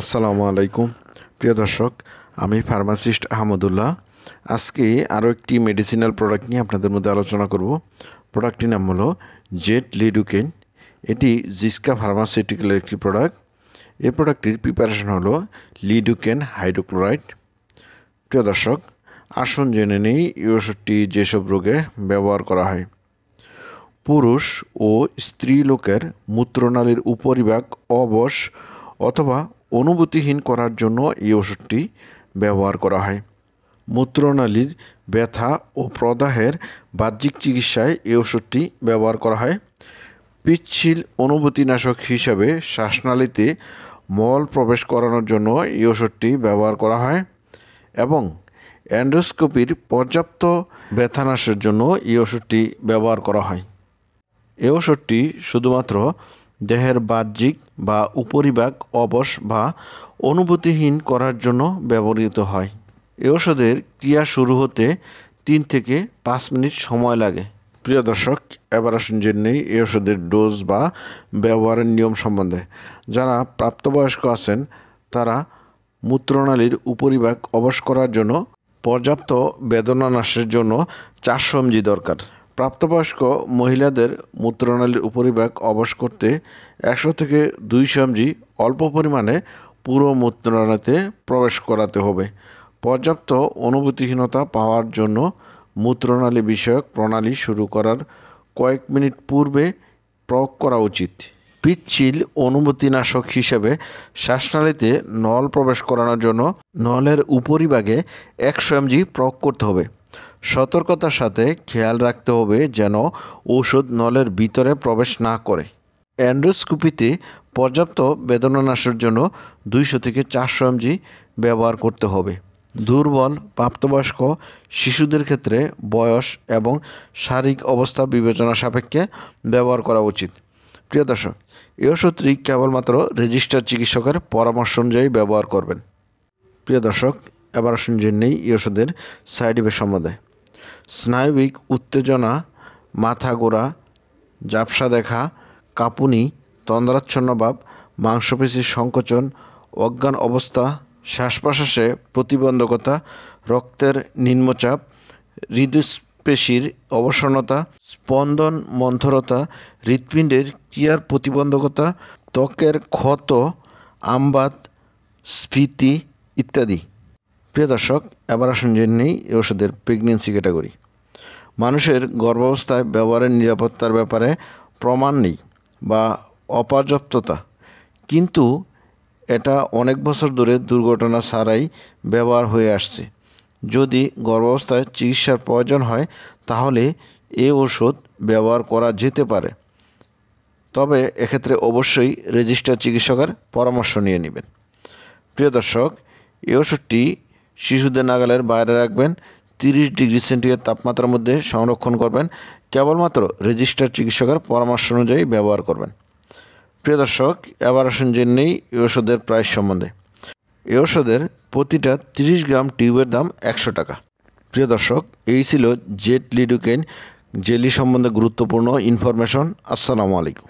আসসালামু আলাইকুম প্রিয় দর্শক, আমি ফার্মাসিস্ট আহমদুল্লাহ। আজকে আরও একটি মেডিসিনাল প্রোডাক্ট নিয়ে আপনাদের মধ্যে আলোচনা করব। প্রোডাক্টটির নাম হলো জেট লিডোকেইন। এটি জিস্কা ফার্মাসিউটিক্যালের একটি প্রোডাক্ট। এই প্রোডাক্টটির প্রিপারেশন হলো লিডোকেইন হাইড্রোক্লোরাইড। প্রিয় দর্শক, আসুন জেনে নেই এই ওষুধটি যেসব রোগে ব্যবহার করা হয়। পুরুষ ও স্ত্রী লোকের মূত্রনালীর উপরিভাগ অবশ অথবা অনুভূতিহীন করার জন্য এই ওষুধটি ব্যবহার করা হয়। মূত্রনালীর ব্যথা ও প্রদাহের বাহ্যিক চিকিৎসায় এই ওষুধটি ব্যবহার করা হয়। পিচ্ছিল অনুভূতিনাশক হিসাবে শ্বাসনালীতে মল প্রবেশ করানোর জন্য এই ওষুধটি ব্যবহার করা হয় এবং এন্ডোস্কোপির পর্যাপ্ত ব্যথানাশের জন্য এই ওষুধটি ব্যবহার করা হয়। এই ওষুধটি শুধুমাত্র দেহের বাহ্যিক বা উপরিভাগ অবশ বা অনুভূতিহীন করার জন্য ব্যবহৃত হয়। এই ওষুধের ক্রিয়া শুরু হতে 3 থেকে 5 মিনিট সময় লাগে। প্রিয় দর্শক, এবার আসুন জেনে নেই এই ওষুধের ডোজ বা ব্যবহারের নিয়ম সম্বন্ধে। যারা প্রাপ্তবয়স্ক আছেন তারা মূত্রনালীর উপরিভাগ অবশ করার জন্য পর্যাপ্ত বেদনানাশের জন্য 400 mg দরকার। প্রাপ্তবয়স্ক মহিলাদের মূত্রনালীর উপরিভাগ অবশ করতে 100 থেকে 200 mg অল্প পরিমাণে পুরো মূত্রনালীতে প্রবেশ করাতে হবে। পর্যাপ্ত অনুভূতিহীনতা পাওয়ার জন্য মূত্রনালী বিষয়ক প্রণালী শুরু করার কয়েক মিনিট পূর্বে প্রয়োগ করা উচিত। পিচ্ছিল অনুভূতিনাশক হিসেবে শ্বাসনালীতে নল প্রবেশ করানোর জন্য নলের উপরিভাগে 100 mg প্রয়োগ করতে হবে। সতর্কতার সাথে খেয়াল রাখতে হবে যেন ঔষধ নলের ভিতরে প্রবেশ না করে। এন্ডোস্কোপিতে পর্যাপ্ত বেদনানাশের জন্য 200 থেকে 400 mg ব্যবহার করতে হবে। দুর্বল প্রাপ্তবয়স্ক শিশুদের ক্ষেত্রে বয়স এবং শারীরিক অবস্থা বিবেচনা সাপেক্ষে ব্যবহার করা উচিত। প্রিয় দর্শক, এই ওষুধটি কেবলমাত্র রেজিস্টার্ড চিকিৎসকের পরামর্শ অনুযায়ী ব্যবহার করবেন। প্রিয় দর্শক, এবার আসুন জেনে নেই এই ওষুধের সাইড ইফেক্ট সম্বন্ধে। স্নায়বিক উত্তেজনা, মাথা ঘোরা, ঝাপসা দেখা, কাঁপুনি, তন্দ্রাচ্ছন্ন ভাব, মাংসপেশির সংকোচন, অজ্ঞান অবস্থা, শ্বাস প্রশ্বাসে প্রতিবন্ধকতা, রক্তের নিম্নচাপ, হৃদপেশির অবসন্নতা, স্পন্দন মন্থরতা, হৃৎপিণ্ডের ক্রিয়ার প্রতিবন্ধকতা, ত্বকের ক্ষত, আমবাত, স্ফীতি ইত্যাদি। প্রিয় দর্শক, এবার আসুন জেনে নেই এই ওষুধের প্রেগনেন্সি ক্যাটাগরি। মানুষের গর্ভাবস্থায় ব্যবহারের নিরাপত্তার ব্যাপারে প্রমাণ নেই বা অপর্যাপ্ততা, কিন্তু এটা অনেক বছর ধরে দুর্ঘটনা ছাড়াই ব্যবহার হয়ে আসছে। যদি গর্ভাবস্থায় চিকিৎসার প্রয়োজন হয় তাহলে এই ওষুধ ব্যবহার করা যেতে পারে, তবে এক্ষেত্রে অবশ্যই রেজিস্টার্ড চিকিৎসকের পরামর্শ নিয়ে নেবেন। প্রিয় দর্শক, এই ওষুধটি শিশুদের নাগালের বাইরে রাখবেন। 30 ডিগ্রি সেন্টিগ্রেড তাপমাত্রার মধ্যে সংরক্ষণ করবেন। কেবলমাত্র রেজিস্টার্ড চিকিৎসকের পরামর্শ অনুযায়ী ব্যবহার করবেন। প্রিয় দর্শক, এবার আসুন জেনে নেই এই ওষুধের প্রাইস সম্বন্ধে। এই ওষুধের প্রতিটা 30 গ্রাম টিউবের দাম 100 টাকা। প্রিয় দর্শক, এই ছিল জেট লিডোকেইন জেলি সম্বন্ধে গুরুত্বপূর্ণ ইনফরমেশন। আসসালামু আলাইকুম।